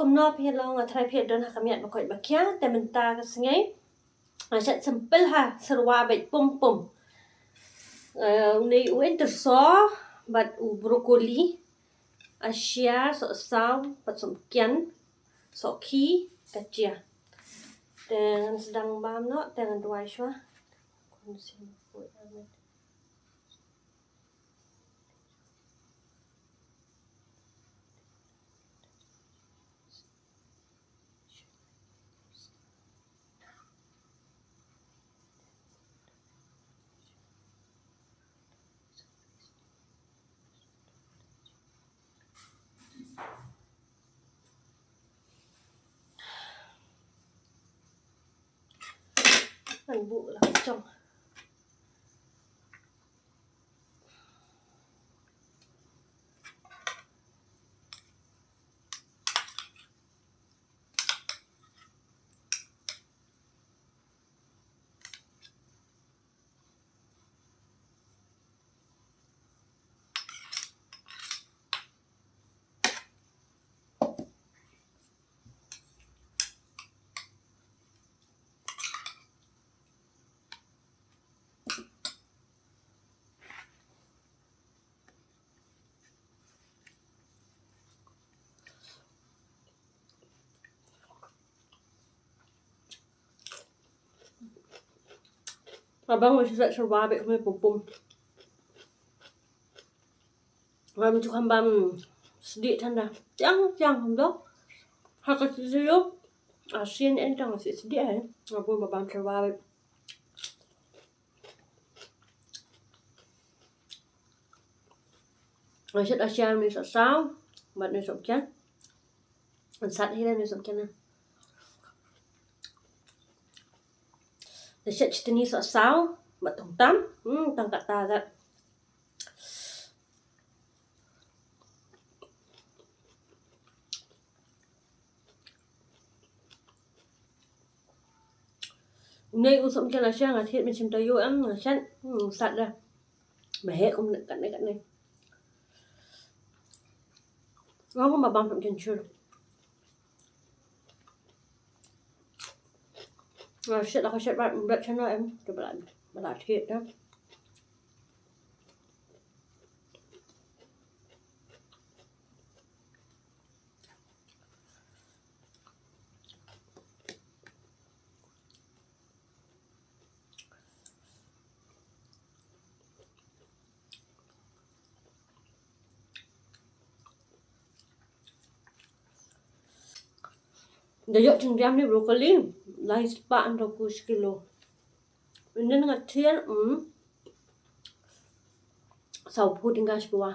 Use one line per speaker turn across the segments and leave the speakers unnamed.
កំណត់ភេទឡងថ្ងៃភេទដល់កមានបកុយបកាតែមិនតាកស្ងៃអាចសំពិលហាស្រវាបិពុំពុំនេះអ៊ុនត្រសបាត់ប្រូកូលីអាស្យាសសោបាត់សំគៀនសខីកាជាតែស្ដាំងបានណោតែងដួយឈ្មោះគុនស៊ីពួយអត់ Mình vụ là chồng abang masih tak serba abik kami pum Làm cho khăm băm sedih tanda chẳng không đó hoặc là gì lúc xiên em trong là sẽ sedih ấy mà buồn mà băm serba abik rồi sẽ đã xem mình sợ sao mà mình sợ chết mình sạch hay là mình sợ chết nè để sẽ chỉ tin sợ sao mà tổng tắm tăng cả ta ra nay cũng sống cho là sang là thiệt mình chìm tới vô ăn là sạch sạch ra mà hết cũng được cạnh này ngon mà băm phần chưa rồi sẽ là sẽ bạn đợi cho nó em cho bạn thiệt đó để dựa chừng đem đi broccoli lấy bạn đâu cứ kilo nên ngặt thiên sau pudding gas bua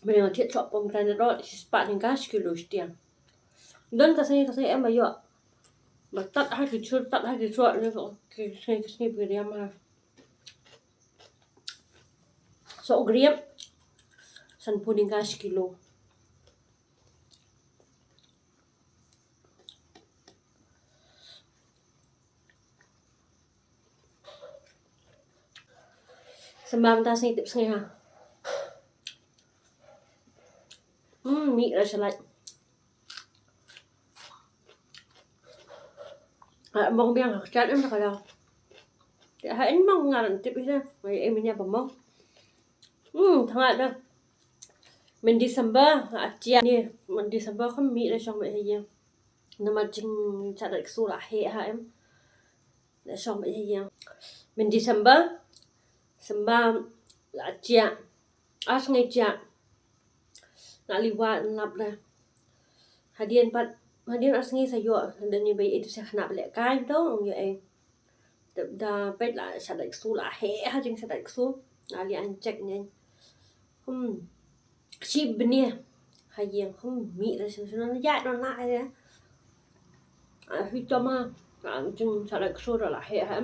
mình ngặt thiên chọn bông cái đó bạn gas kilo tiền đơn cái gì em mà dựa mà tắt hai cái chọn nên cái bữa em mà so gram san pudding gas kilo sembam ta sinh tips ngay ha mị ra trở lại mong biang học chat em thật là hãy mong ngàn tiếp đi ra vậy em nhà bảo mong thằng ạ đâu mình December chia nè mình December không mị ra trong vậy hay gì nhưng mà chừng chặt được số là hệ hả em để trong vậy hay gì mình December sembam chia ngay chia naliwa nap ra hadian asngi sayo dan ni bai itu saya nak balik kai tau ngye ai da pet la sadak su la he ha jing sadak su ali an check nyen chi bnia hayeng mi ra su nó ya nó lại ra khi cho ma jing sadak su la he ha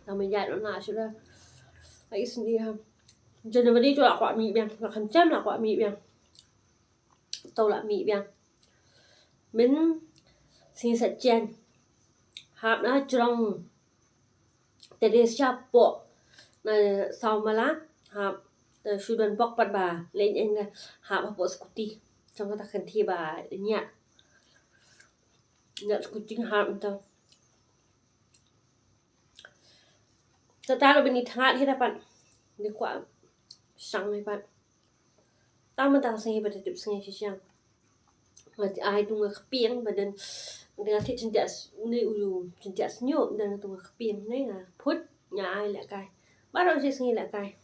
ta mình ya nó lại su ra ai sni ha January cho quả mì biang là khẩn trăm là quả mì biang tàu là mì biang mình xin sạch chen hạp nó trong để sắp bộ sau malah hap sudan bok pat ba lên anh là hap apa scooty trong ta khen thi bà nhặt scooty hap tao ta lo bini thangat hi dapat ni kwa sang ni pat ta man ta sang hi pada tip sang hi siang ai tu ngak piang badan dengan thịt chân ni ulu chân snyo dan tu ngak piang nei là phut nhà ai lại cài bắt đầu sẽ sang lại cài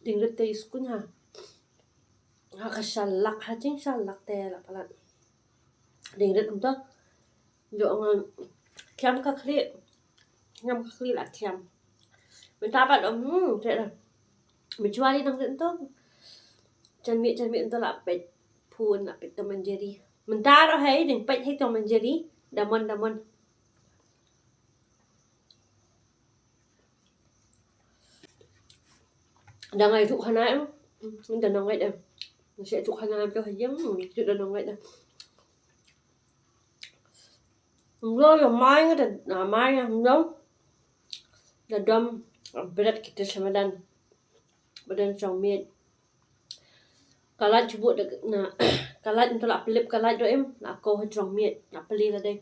ding rất tây skun ha ka shalak ha ching shalak te la palat ding rất cũng tốt rồi kem ka khli ngam ka khli là kem mình ta bạn thế là mình chua đi đang dẫn tốt chân miệng tôi là bệt phun là bệt tôm mình đi mình ta đó thấy đừng bệt hết tôm mình đi đầm môn đang ngày thụ khăn ái nhưng đàn ông vậy đây mình sẽ thụ khăn ái cho thấy giống chuyện đàn ông vậy đây rồi là mai cái là mai nha không đúng là đâm berat kita samadan badan trong miệng kalat cuba na kalat untuk lah pelip kalat do em nak kau trong miệng nak peli lah deh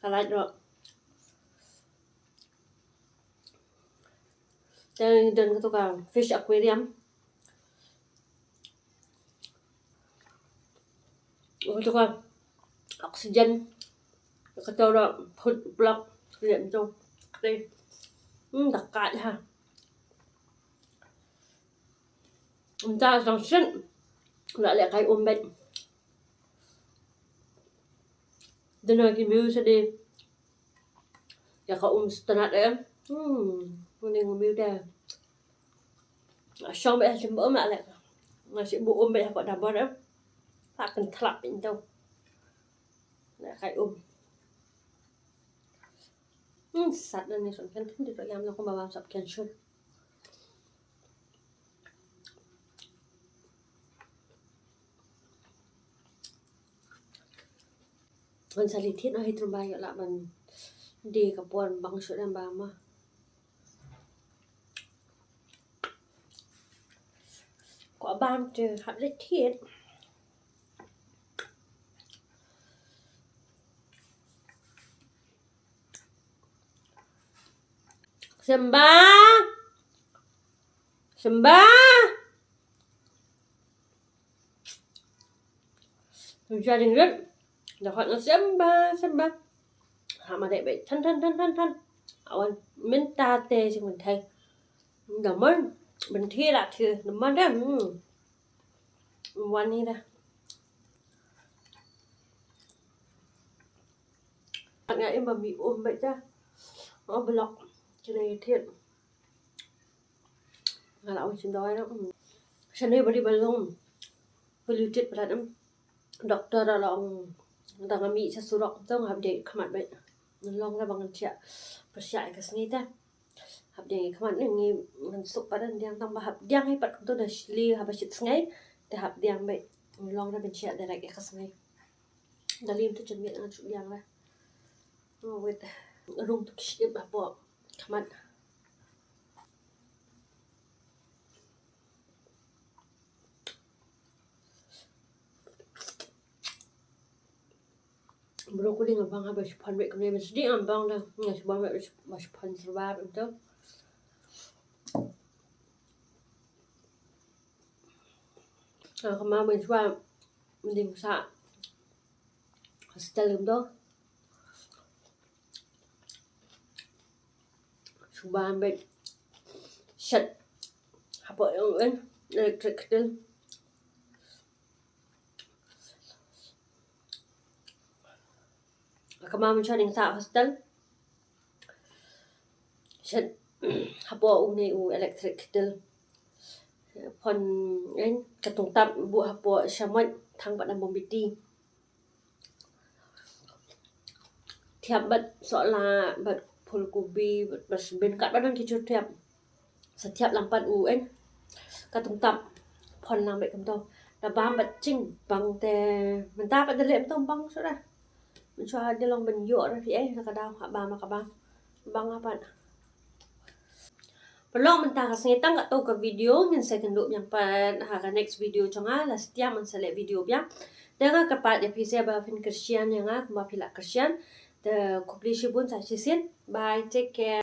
kalat do dan kau tukang fish aquarium kau tukang oxygen kau tahu dah put block lihat tu đây dekat ha entah sang sen lại lại cái ôm bệnh đến nơi cái mưu sẽ đi ya kau setengah em nên ngồi mưu đây xong vậy chấm bữa mà lại mà sẽ bộ ôm bệnh hoặc đạp bớt đó ta cần thලαπ bệnh đâu lại cái ôm sạch lên này soalnya kan di program aku bawa sub cancelมันสลิดที่น้อยตรงใบอยู่ละมันดีกับปวนบางชุดอันบางมาquả bamเจอหัดเล็กเทียดsembah gia đình rất là họ nó sembah họ mà để bị thân họ mình ta tê cho mình thấy cảm ơn mình thi là thừa cảm ơn đóวันนี้นะngày em mà bị ôm bệnh ra nó block cho nên thiệt là lão trên đói đó cho nên body balloon polluted pada em dokter long đang bị sa surok tông hợp để khmat bệnh long ra bằng chia persiai ke sini ta hợp để khmat ni mình suk pada yang tambah hợp yang hay pat tu dah sli hợp sit sngai te hợp yang bệnh long ra bên chia để lại ke sini dalim tu chân miệng chu yang ra with room tu kiship apa khmat broccoli ngabang habis pan mek kene mesti ambang dah ngas bang mek mas pan sebab itu kemarin mình qua mình sa hostel itu subhan mek shut apa yang electric tu kemarin mình cho đình sa hostel shut apa uni electric tu pon anh katung tap bu hapo shaman thang bạn bom biti thiap bat soala bat phulgobi bat ben kat badan kicu thiap setiap lampat anh katung tap pon lambat kam tau da bam bat ching bang te men ta bat lem tong bang so da mình cho đi lòng mình dựa ra thì ấy là cả đau hạ bà mà cả bang apa na. Belum mentah kasih ka to ka video ngin second loop yang pan ha next video chonga la setiap man select video biang. Dengan kapat ya pisa ba fin Christian yang ma pila Christian. The completion pun sa chisin. Bye, take care.